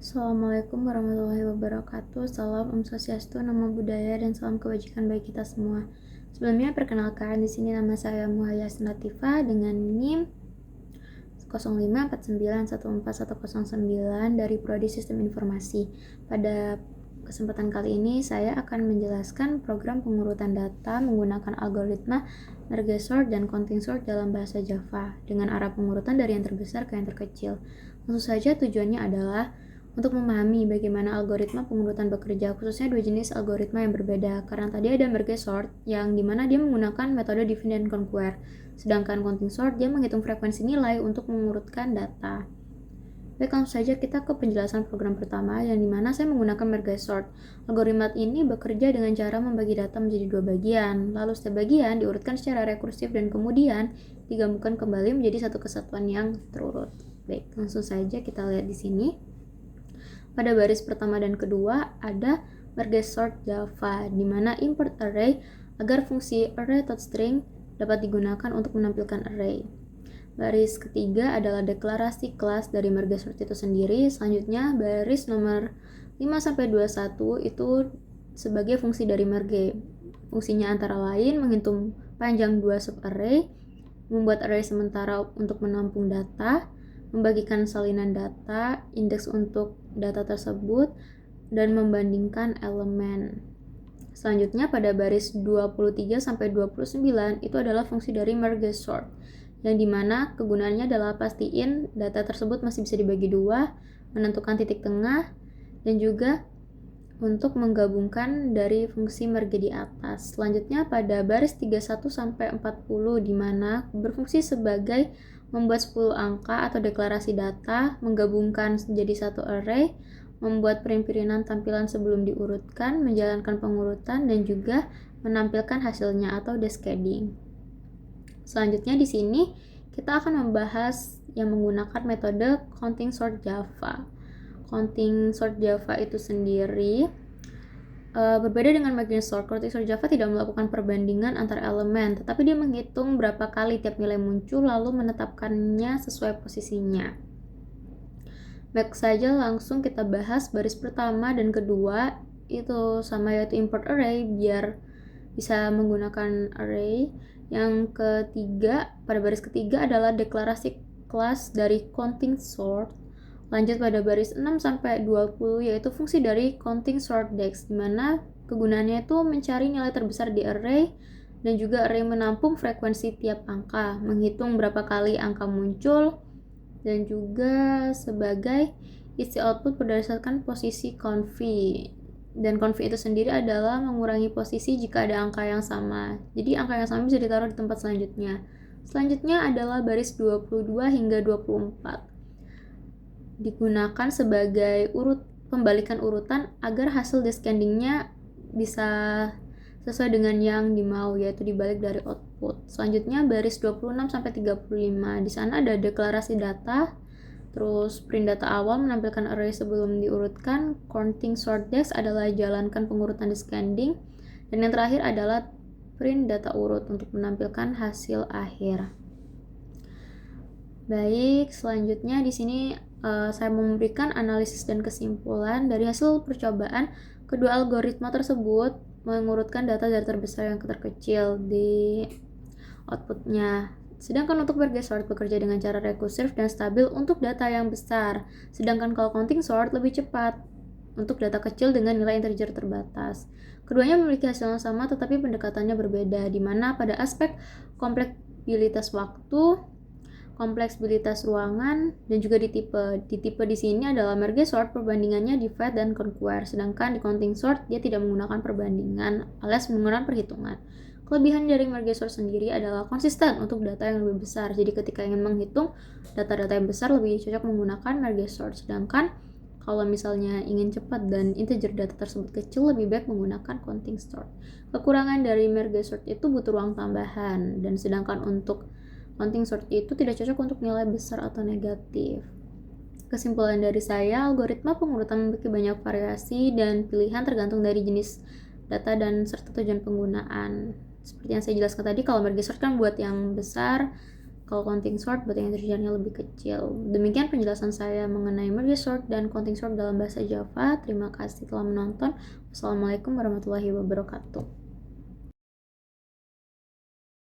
Assalamualaikum warahmatullahi wabarakatuh. Salam Om Swastiastu, Namo Buddhaya, dan salam kebajikan bagi kita semua. Sebelumnya perkenalkan, di sini nama saya Muhayyasin Latifah dengan NIM 0549141109 dari Prodi Sistem Informasi. Pada kesempatan kali ini saya akan menjelaskan program pengurutan data menggunakan algoritma merge sort dan counting sort dalam bahasa Java dengan arah pengurutan dari yang terbesar ke yang terkecil. Tentu saja tujuannya adalah untuk memahami bagaimana algoritma pengurutan bekerja, khususnya dua jenis algoritma yang berbeda. Karena tadi ada merge sort yang dimana dia menggunakan metode divide dan conquer, sedangkan counting sort dia menghitung frekuensi nilai untuk mengurutkan data. Baik, langsung saja kita ke penjelasan program pertama yang dimana saya menggunakan merge sort. Algoritma ini bekerja dengan cara membagi data menjadi dua bagian, lalu setiap bagian diurutkan secara rekursif dan kemudian digabungkan kembali menjadi satu kesatuan yang terurut. Baik, langsung saja kita lihat di sini. Pada baris pertama dan kedua ada merge sort Java, di mana import array agar fungsi array.string dapat digunakan untuk menampilkan array. Baris ketiga adalah deklarasi kelas dari merge sort itu sendiri. Selanjutnya baris nomor 5-21 itu sebagai fungsi dari merge. Fungsinya antara lain menghitung panjang dua subarray, membuat array sementara untuk menampung data, membagikan salinan data, indeks untuk data tersebut, dan membandingkan elemen. Selanjutnya pada baris 23-29 itu adalah fungsi dari merge sort, yang dimana kegunaannya adalah pastiin data tersebut masih bisa dibagi dua, menentukan titik tengah, dan juga untuk menggabungkan dari fungsi merge di atas. Selanjutnya pada baris 31-40 di mana berfungsi sebagai membuat 10 angka atau deklarasi data, menggabungkan menjadi satu array, membuat perincian tampilan sebelum diurutkan, menjalankan pengurutan, dan juga menampilkan hasilnya atau cascading. Selanjutnya di sini kita akan membahas yang menggunakan metode counting sort Java. Counting sort Java itu sendiri berbeda dengan merge sort. Counting sort Java tidak melakukan perbandingan antar elemen, tetapi dia menghitung berapa kali tiap nilai muncul lalu menetapkannya sesuai posisinya. Baik saja, langsung kita bahas baris pertama dan kedua itu sama, yaitu import array biar bisa menggunakan array. Yang ketiga, pada baris ketiga adalah deklarasi kelas dari counting sort. Lanjut pada baris 6-20 yaitu fungsi dari counting sort dex, di mana kegunaannya itu mencari nilai terbesar di array dan juga array menampung frekuensi tiap angka, menghitung berapa kali angka muncul, dan juga sebagai isi output berdasarkan posisi conv. Dan conv itu sendiri adalah mengurangi posisi jika ada angka yang sama. Jadi angka yang sama bisa ditaruh di tempat selanjutnya. Selanjutnya adalah baris 22-24. Digunakan sebagai pembalikan urutan agar hasil descendingnya bisa sesuai dengan yang dimau, yaitu dibalik dari output. Selanjutnya baris 26-35. Di sana ada deklarasi data, terus print data awal menampilkan array sebelum diurutkan, counting sort dex adalah jalankan pengurutan descending, dan yang terakhir adalah print data urut untuk menampilkan hasil akhir. Baik, selanjutnya di sini saya memberikan analisis dan kesimpulan dari hasil percobaan kedua algoritma tersebut mengurutkan data dari terbesar yang terkecil di outputnya. Sedangkan untuk merge sort bekerja dengan cara rekursif dan stabil untuk data yang besar, sedangkan kalau counting sort lebih cepat untuk data kecil dengan nilai integer terbatas. Keduanya memiliki hasil yang sama tetapi pendekatannya berbeda, di mana pada aspek kompleksibilitas waktu, kompleksibilitas ruangan, dan juga di tipe di sini adalah merge sort perbandingannya divide dan conquer, sedangkan di counting sort dia tidak menggunakan perbandingan alias menggunakan perhitungan. Kelebihan dari merge sort sendiri adalah konsisten untuk data yang lebih besar. Jadi ketika ingin menghitung data-data yang besar lebih cocok menggunakan merge sort, sedangkan kalau misalnya ingin cepat dan integer data tersebut kecil lebih baik menggunakan counting sort. Kekurangan dari merge sort itu butuh ruang tambahan, dan sedangkan untuk counting sort itu tidak cocok untuk nilai besar atau negatif. Kesimpulan dari saya, algoritma pengurutan memiliki banyak variasi dan pilihan tergantung dari jenis data dan serta tujuan penggunaan. Seperti yang saya jelaskan tadi, kalau merge sort kan buat yang besar, Kalau counting sort berarti integernya lebih kecil. Demikian penjelasan saya mengenai merge sort dan counting sort dalam bahasa Java. Terima kasih telah menonton. Wassalamualaikum warahmatullahi wabarakatuh.